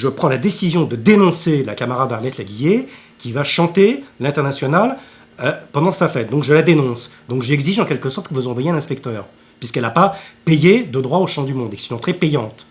Je prends la décision de dénoncer la camarade Arlette Laguillet qui va chanter l'Internationale pendant sa fête. Donc je la dénonce. Donc j'exige en quelque sorte que vous envoyiez un inspecteur, puisqu'elle n'a pas payé de droit au chant du monde, et que c'est une entrée payante.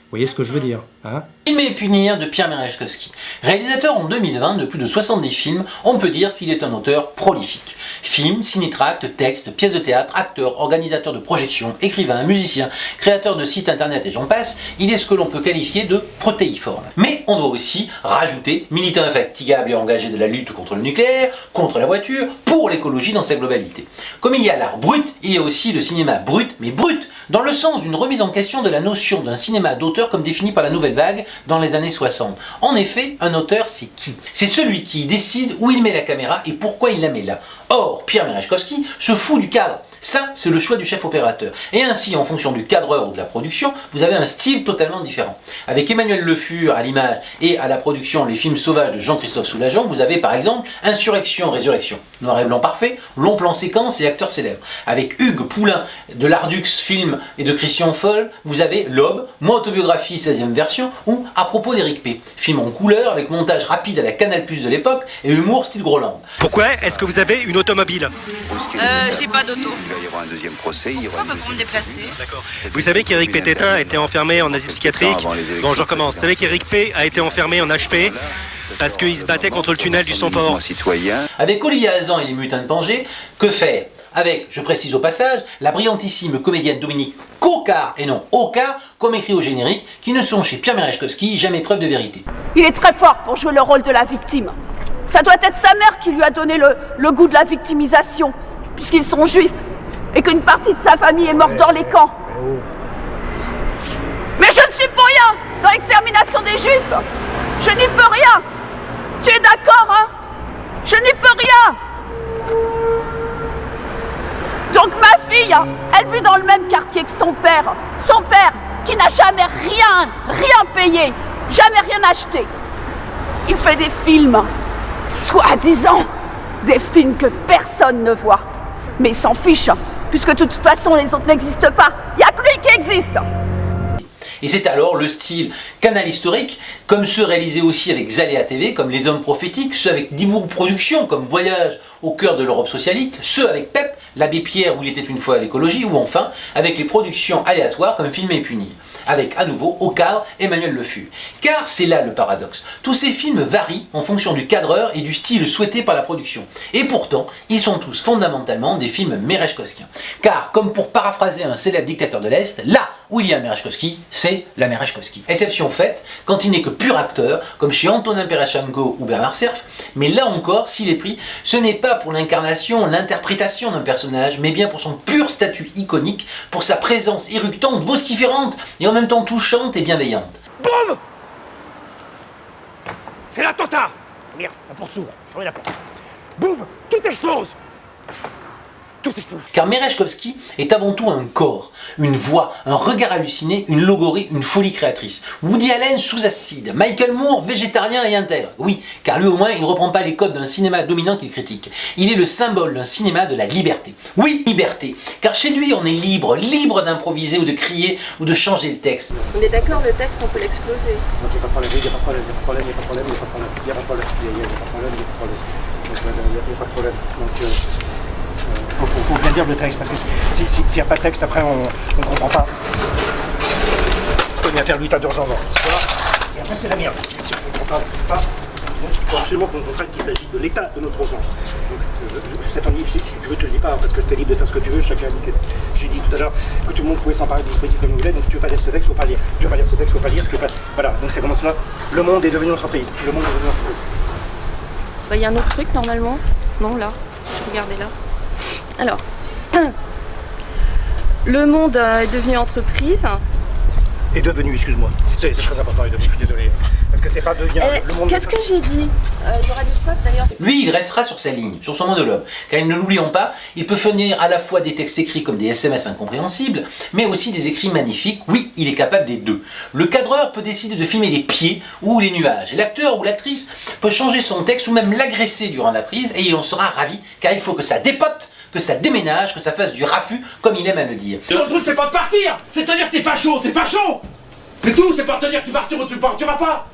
Vous voyez ce que je veux dire, hein? Filmer et punir de Pierre Merejkovski. Réalisateur en 2020 de plus de 70 films, on peut dire qu'il est un auteur prolifique. Films, ciné-tracts, textes, pièces de théâtre, acteur, organisateur de projections, écrivain, musicien, créateur de sites internet et j'en passe, il est ce que l'on peut qualifier de protéiforme. Mais on doit aussi rajouter militant infatigable et engagé de la lutte contre le nucléaire, contre la voiture, pour l'écologie dans sa globalité. Comme il y a l'art brut, il y a aussi le cinéma brut, mais brut dans le sens d'une remise en question de la notion d'un cinéma d'auteur comme défini par la Nouvelle Vague dans les années 60. En effet, un auteur, c'est qui? C'est celui qui décide où il met la caméra et pourquoi il la met là. Or, Pierre Merejkovski se fout du cadre. Ça, c'est le choix du chef opérateur. Et ainsi, en fonction du cadreur ou de la production, vous avez un style totalement différent. Avec Emmanuel Le Fur à l'image et à la production Les Films Sauvages de Jean-Christophe Soulageant, vous avez par exemple Insurrection, Résurrection, noir et blanc parfait, long plan séquence et acteurs célèbres. Avec Hugues Poulain de l'Ardux Film et de Christian Foll, vous avez L'Aube, Moi autobiographie 16e version ou À propos d'Éric P. Film en couleur avec montage rapide à la Canal+ de l'époque et humour style Groland. Pourquoi est-ce que vous avez une automobile? J'ai pas d'auto. Il y aura un deuxième procès. Pourquoi pas pour me déplacer? D'accord. Vous savez qu'Éric Pététin a été enfermé en asile psychiatrique? Bon, je recommence. Vous savez qu'Éric P a été enfermé en HP parce qu'il se battait contre le tunnel du Somport. Avec Olivier Hazan et les Mutins de Pangée, que faire? Avec, je précise au passage, la brillantissime comédienne Dominique Cocard, et non Ocard, comme écrit au générique, qui ne sont chez Pierre Merejkovski jamais preuve de vérité. Il est très fort pour jouer le rôle de la victime. Ça doit être sa mère qui lui a donné le goût de la victimisation, puisqu'ils sont juifs, et qu'une partie de sa famille est morte dans les camps. Mais je ne suis pour rien dans l'extermination des juifs. Je n'y peux rien. Tu es d'accord, hein? Je n'y peux rien. Donc ma fille, elle vit dans le même quartier que son père. Son père, qui n'a jamais rien payé, jamais rien acheté. Il fait des films, soi-disant, des films que personne ne voit. Mais il s'en fiche, puisque de toute façon les autres n'existent pas. Il n'y a que lui qui existe. Et c'est alors le style Canal historique, comme ceux réalisés aussi avec Zaléa TV, comme Les Hommes prophétiques, ceux avec Dibourg Productions, comme Voyage au cœur de l'Europe socialique, ceux avec PEP, L'Abbé Pierre, où il était une fois à l'écologie, ou enfin avec les productions aléatoires comme Filmer et punir, avec à nouveau au cadre Emmanuel Le Fur. Car c'est là le paradoxe. Tous ces films varient en fonction du cadreur et du style souhaité par la production. Et pourtant, ils sont tous fondamentalement des films merejkovskiens. Car, comme pour paraphraser un célèbre dictateur de l'Est, là où il y a Merejkovski, c'est la Merejkovski. Exception faite quand il n'est que pur acteur, comme chez Antonin Perachenko ou Bernard Cerf, mais là encore, s'il est pris, ce n'est pas pour l'incarnation, l'interprétation d'un personnage, mais bien pour son pur statut iconique, pour sa présence éructante, vociférante, et en même temps touchante et bienveillante. Boum! C'est l'attentat! Merde, la porte s'ouvre. Fermez la porte. Boum! Tout explose! Tout explose. Car Merejkovski est avant tout un corps, une voix, un regard halluciné, une logorée, une folie créatrice. Woody Allen sous acide, Michael Moore végétarien et intègre. Oui, car lui au moins il ne reprend pas les codes d'un cinéma dominant qu'il critique. Il est le symbole d'un cinéma de la liberté. Oui, liberté, car chez lui on est libre, libre d'improviser ou de crier ou de changer le texte. On est d'accord, le texte, on peut l'exploser. Donc il n'y a pas de problème, il n'y a pas de problème, il n'y a pas de problème, il n'y a pas de problème, il n'y a pas de problème, il n'y a pas de problème, il n'y a pas de problème, il n'y a pas de problème. Il n'y a pas de problème. Donc faut bien dire le texte, parce que s'il n'y a pas de texte, après on ne comprend pas. Parce qu'on vient faire l'état d'urgence dans cette histoire, et après c'est la merde. Si on ne comprend pas ce qui se passe, donc il faut absolument qu'on comprenne qu'il s'agit de l'état de notre urgence. Donc je si tu veux te le dis pas, parce que je t'es libre de faire ce que tu veux, chacun dit que j'ai dit tout à l'heure que tout le monde pouvait s'emparer du dispositif comme il voulait, donc si tu veux pas lire ce texte, il ne faut pas lire. Tu veux pas lire ce texte, il ne faut pas lire, tu veux pas... Voilà, donc c'est comme cela, le monde est devenu entreprise. Le monde est devenu entreprise. Bah, y a un autre truc normalement. Non, là. Je regardais là. Alors, le monde est devenu entreprise. Est devenu, excuse-moi. C'est très important, est devenu, je suis désolé. Parce que c'est pas devient. Le monde. Qu'est-ce que j'ai dit? Il y aura des preuves d'ailleurs. Lui, il restera sur sa ligne, sur son monologue. Car ne l'oublions pas, il peut fournir à la fois des textes écrits comme des SMS incompréhensibles, mais aussi des écrits magnifiques. Oui, il est capable des deux. Le cadreur peut décider de filmer les pieds ou les nuages. L'acteur ou l'actrice peut changer son texte ou même l'agresser durant la prise, et il en sera ravi, car il faut que ça dépote, que ça déménage, que ça fasse du raffut, comme il aime à le dire. Le truc, c'est pas de partir, c'est de te dire que t'es facho, t'es facho. C'est tout, c'est pas te dire que tu partiras ou tu partiras pas.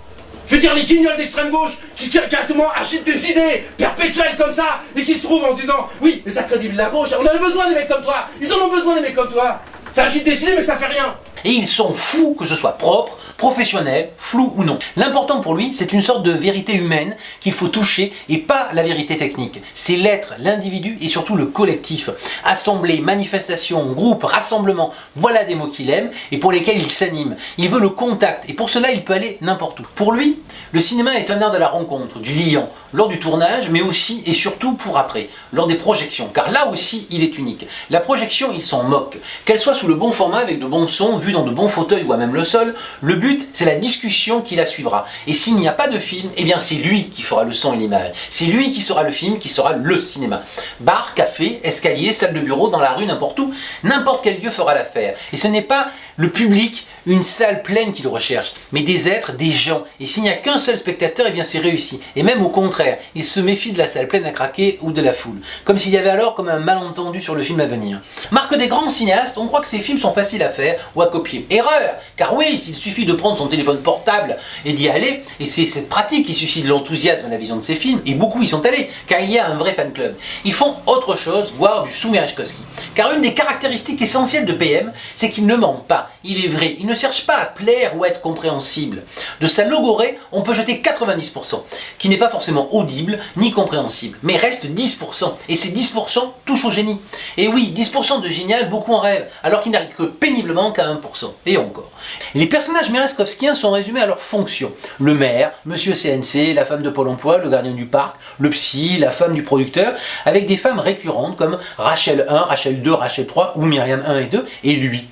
Je veux dire, les guignols d'extrême gauche qui quasiment agitent des idées perpétuelles comme ça et qui se trouvent en se disant oui, mais ça crédibilise la gauche, on a besoin des mecs comme toi, ils en ont besoin des mecs comme toi. Ça agite des idées mais ça fait rien. Et ils sont fous que ce soit propre, professionnel, flou ou non. L'important pour lui, c'est une sorte de vérité humaine qu'il faut toucher et pas la vérité technique. C'est l'être, l'individu et surtout le collectif. Assemblée, manifestation, groupe, rassemblement, voilà des mots qu'il aime et pour lesquels il s'anime. Il veut le contact et pour cela il peut aller n'importe où. Pour lui, le cinéma est un art de la rencontre, du liant, lors du tournage mais aussi et surtout pour après, lors des projections, car là aussi il est unique. La projection, il s'en moque. Qu'elle soit sous le bon format avec de bons sons, vus dans de bons fauteuils ou à même le sol, le but c'est la discussion qui la suivra. Et s'il n'y a pas de film, eh bien c'est lui qui fera le son et l'image. C'est lui qui sera le film, qui sera le cinéma. Bar, café, escalier, salle de bureau, dans la rue, n'importe où, n'importe quel lieu fera l'affaire. Et ce n'est pas le public, une salle pleine qu'il recherche, mais des êtres, des gens. Et s'il n'y a qu'un seul spectateur, eh bien c'est réussi. Et même au contraire, il se méfie de la salle pleine à craquer ou de la foule. Comme s'il y avait alors comme un malentendu sur le film à venir. Marque des grands cinéastes, on croit que ces films sont faciles à faire ou à copier. Erreur! Car oui, il suffit de prendre son téléphone portable et d'y aller, et c'est cette pratique qui suscite l'enthousiasme à la vision de ces films, et beaucoup y sont allés, car il y a un vrai fan club. Ils font autre chose, voire du sous-Merejkovski. Car une des caractéristiques essentielles de PM, c'est qu'il ne ment pas, il est vrai, il ne cherche pas à plaire ou à être compréhensible. De sa logorée, on peut jeter 90%, qui n'est pas forcément audible ni compréhensible, mais reste 10%, et ces 10% touchent au génie. Et oui, 10% de génial, beaucoup en rêvent, alors qu'il n'arrive que péniblement qu'à 1%, et encore. Les personnages merejkovskiens sont résumés à leur fonction. Le maire, Monsieur CNC, la femme de Pôle emploi, le gardien du parc, le psy, la femme du producteur, avec des femmes récurrentes comme Rachel 1, Rachel 2, Rachel 3 ou Myriam 1 et 2, et lui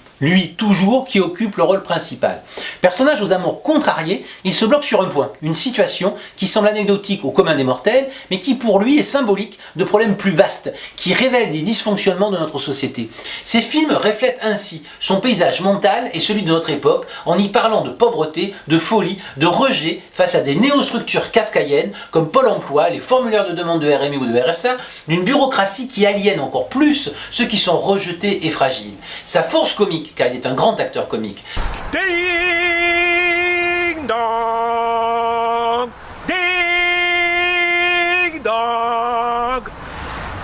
toujours qui occupe le rôle principal. Personnage aux amours contrariés, il se bloque sur un point, une situation qui semble anecdotique au commun des mortels, mais qui pour lui est symbolique de problèmes plus vastes, qui révèlent des dysfonctionnements de notre société. Ces films reflètent ainsi son paysage mental et celui de notre époque, en y parlant de pauvreté, de folie, de rejet face à des néostructures kafkaïennes comme Pôle emploi, les formulaires de demande de RMI ou de RSA, d'une bureaucratie qui aliène encore plus ceux qui sont rejetés et fragiles. Sa force comique, car il est un grand acteur comique. Ding dong, ding dong.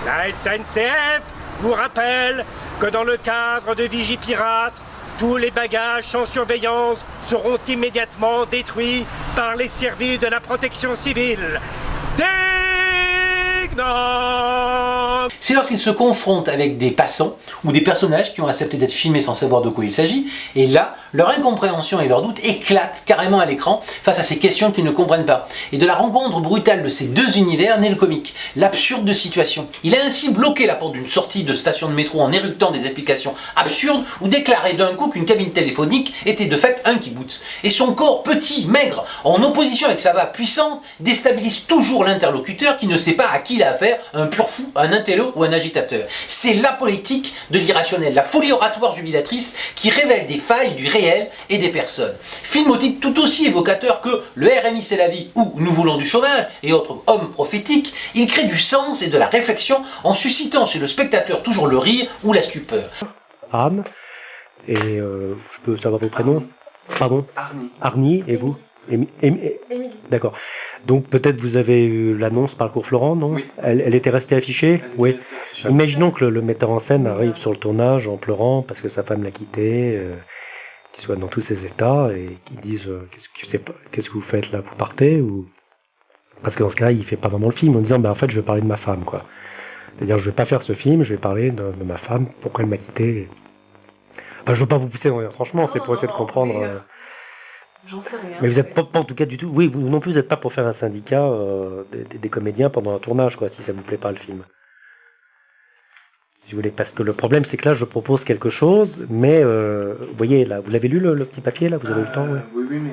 La SNCF vous rappelle que dans le cadre de Vigipirate, tous les bagages sans surveillance seront immédiatement détruits par les services de la protection civile. Ding dong. C'est lorsqu'il se confronte avec des passants ou des personnages qui ont accepté d'être filmés sans savoir de quoi il s'agit, et là, leur incompréhension et leurs doutes éclatent carrément à l'écran face à ces questions qu'ils ne comprennent pas. Et de la rencontre brutale de ces deux univers naît le comique, l'absurde de situation. Il a ainsi bloqué la porte d'une sortie de station de métro en éructant des applications absurdes ou déclaré d'un coup qu'une cabine téléphonique était de fait un kibbutz. Et son corps petit, maigre, en opposition avec sa voix puissante, déstabilise toujours l'interlocuteur qui ne sait pas à qui il a affaire, un pur fou, un intello ou un agitateur. C'est la politique de l'irrationnel, la folie oratoire jubilatrice qui révèle des failles du réel et des personnes. Film au titre tout aussi évocateur que Le RMI c'est la vie ou Nous voulons du chômage et autres hommes prophétiques, il crée du sens et de la réflexion en suscitant chez le spectateur toujours le rire ou la stupeur. Anne, et je peux savoir vos prénoms? Pardon? Arnie, et vous? Émilie. D'accord. Donc peut-être vous avez eu l'annonce par le cours Florent, non? Oui. Elle était restée affichée? Oui. Imaginons que le metteur en scène arrive sur le tournage en pleurant parce que sa femme l'a quitté, qu'il soit dans tous ses états et qu'il dise qu'est-ce que vous faites là, vous partez ou parce que dans ce cas-là il fait pas vraiment le film en disant en fait je vais parler de ma femme quoi. C'est-à-dire je vais pas faire ce film, je vais parler de ma femme, pourquoi elle m'a quitté. Enfin je veux pas vous pousser franchement, c'est pour essayer de comprendre. J'en sais rien. Mais vous êtes pas en tout cas du tout. Oui, vous non plus, vous n'êtes pas pour faire un syndicat des comédiens pendant un tournage, quoi, si ça vous plaît pas le film. Si vous voulez, parce que le problème, c'est que là, je propose quelque chose, mais vous voyez, là, vous l'avez lu le petit papier, là, vous avez eu le temps. Ouais. Oui, mais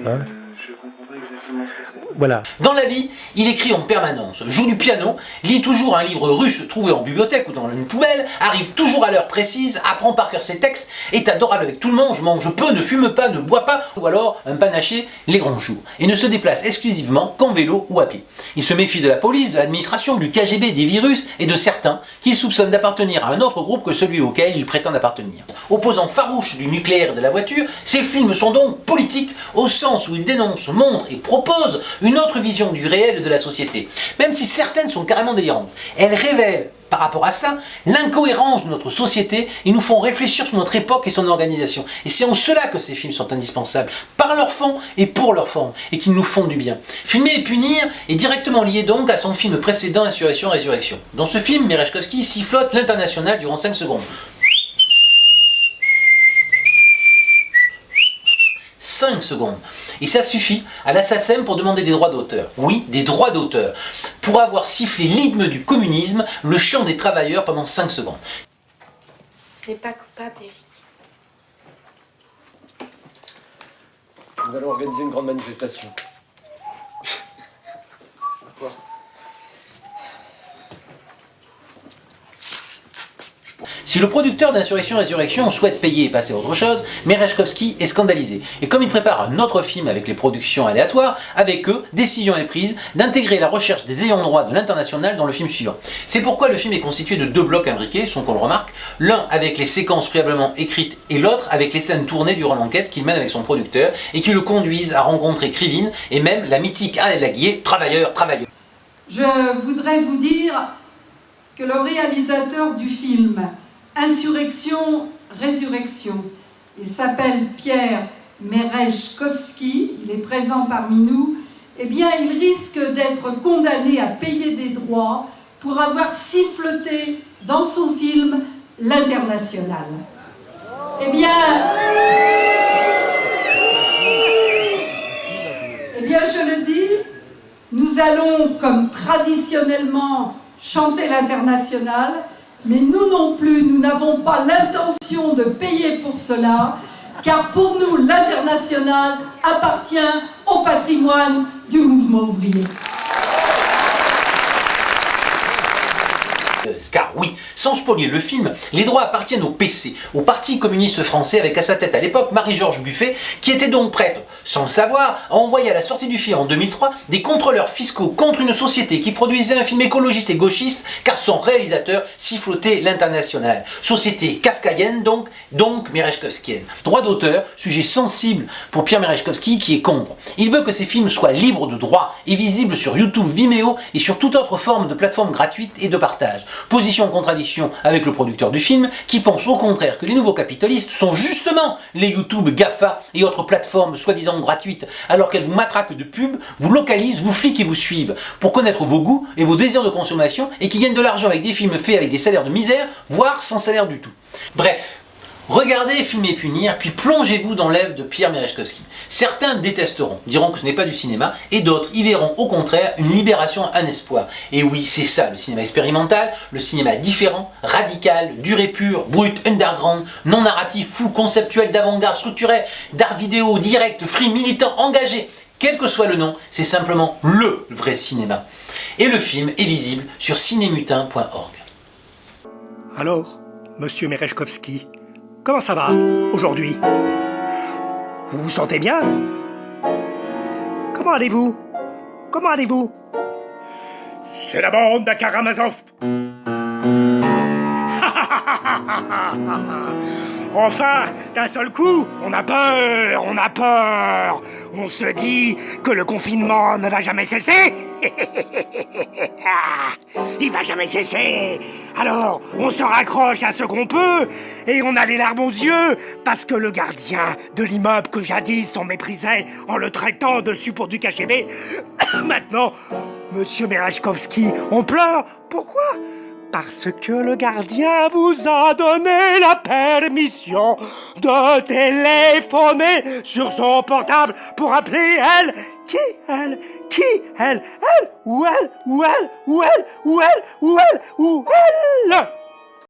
je comprends pas exactement ce que c'est. Voilà. Dans la vie, il écrit en permanence, joue du piano, lit toujours un livre russe trouvé en bibliothèque ou dans une poubelle, arrive toujours à l'heure précise, apprend par cœur ses textes, est adorable avec tout le monde, mange peu, ne fume pas, ne boit pas, ou alors un panaché les grands jours, et ne se déplace exclusivement qu'en vélo ou à pied. Il se méfie de la police, de l'administration, du KGB, des virus et de certains qu'il soupçonne d'appartenir à un autre groupe que celui auquel il prétend appartenir. Opposant farouche du nucléaire et de la voiture, ces films sont donc politiques au sens où ils dénoncent, montrent et proposent une autre vision du réel et de la société. Même si certaines sont carrément délirantes, elles révèlent par rapport à ça l'incohérence de notre société et nous font réfléchir sur notre époque et son organisation. Et c'est en cela que ces films sont indispensables, par leur fond et pour leur forme, et qu'ils nous font du bien. Filmer et punir est directement lié donc à son film précédent Insurrection Résurrection. Dans ce film, Merejkovski sifflote l'international durant 5 secondes. 5 secondes. Et ça suffit à la SACEM pour demander des droits d'auteur. Oui, des droits d'auteur. Pour avoir sifflé l'hymne du communisme, le chant des travailleurs pendant 5 secondes. Je n'ai pas coupable, Eric. Nous allons organiser une grande manifestation. Quoi ? Si le producteur d'Insurrection Résurrection souhaite payer et passer à autre chose, Merejkovski est scandalisé. Et comme il prépare un autre film avec les productions aléatoires, avec eux, décision est prise d'intégrer la recherche des ayants droit de l'international dans le film suivant. C'est pourquoi le film est constitué de 2 blocs imbriqués, sans qu'on le remarque, l'un avec les séquences préalablement écrites et l'autre avec les scènes tournées durant l'enquête qu'il mène avec son producteur et qui le conduisent à rencontrer Krivine et même la mythique Alain Laguier, travailleur. Je voudrais vous dire que le réalisateur du film Insurrection, Résurrection, il s'appelle Pierre Merejkovski, il est présent parmi nous, eh bien il risque d'être condamné à payer des droits pour avoir siffloté dans son film L'International. Eh bien, je le dis, nous allons, comme traditionnellement, chanter l'International, mais nous non plus, nous n'avons pas l'intention de payer pour cela, car pour nous, l'International appartient au patrimoine du mouvement ouvrier. Car oui, sans spolier le film, les droits appartiennent au PC, au Parti communiste français, avec à sa tête à l'époque Marie-Georges Buffet, qui était donc prête, sans le savoir, à envoyer à la sortie du film en 2003 des contrôleurs fiscaux contre une société qui produisait un film écologiste et gauchiste, car son réalisateur sifflotait l'international. Société kafkaïenne donc Merejkovskienne. Droit d'auteur, sujet sensible pour Pierre Merejkovski qui est contre. Il veut que ses films soient libres de droit et visibles sur YouTube, Vimeo et sur toute autre forme de plateforme gratuite et de partage. Position en contradiction avec le producteur du film qui pense au contraire que les nouveaux capitalistes sont justement les YouTube, GAFA et autres plateformes soi-disant gratuites, alors qu'elles vous matraquent de pubs, vous localisent, vous fliquent et vous suivent pour connaître vos goûts et vos désirs de consommation et qui gagnent de l'argent avec des films faits avec des salaires de misère, voire sans salaire du tout. Bref. Regardez Filmer et punir, puis plongez-vous dans l'œuvre de Pierre Merejkovski. Certains détesteront, diront que ce n'est pas du cinéma, et d'autres y verront au contraire une libération, un espoir. Et oui, c'est ça le cinéma expérimental, le cinéma différent, radical, dur et pur, brut, underground, non narratif, fou, conceptuel, d'avant-garde, structuré, d'art vidéo, direct, free, militant, engagé. Quel que soit le nom, c'est simplement LE vrai cinéma. Et le film est visible sur cinémutin.org. Alors, monsieur Merejkovski, comment ça va, aujourd'hui? Vous vous sentez bien? Comment allez-vous? Comment allez-vous? C'est la bande à Karamazov. Enfin, d'un seul coup, on a peur. On se dit que le confinement ne va jamais cesser. Il va jamais cesser. Alors, on se raccroche à ce qu'on peut et on a les larmes aux yeux parce que le gardien de l'immeuble que jadis on méprisait en le traitant de support du KGB, maintenant, monsieur Merejkovski, on pleure. Pourquoi? Parce que le gardien vous a donné la permission de téléphoner sur son portable pour appeler elle. Qui elle? Qui elle? Elle? Où elle? Où elle? Où elle? Où elle? Où elle? Où elle?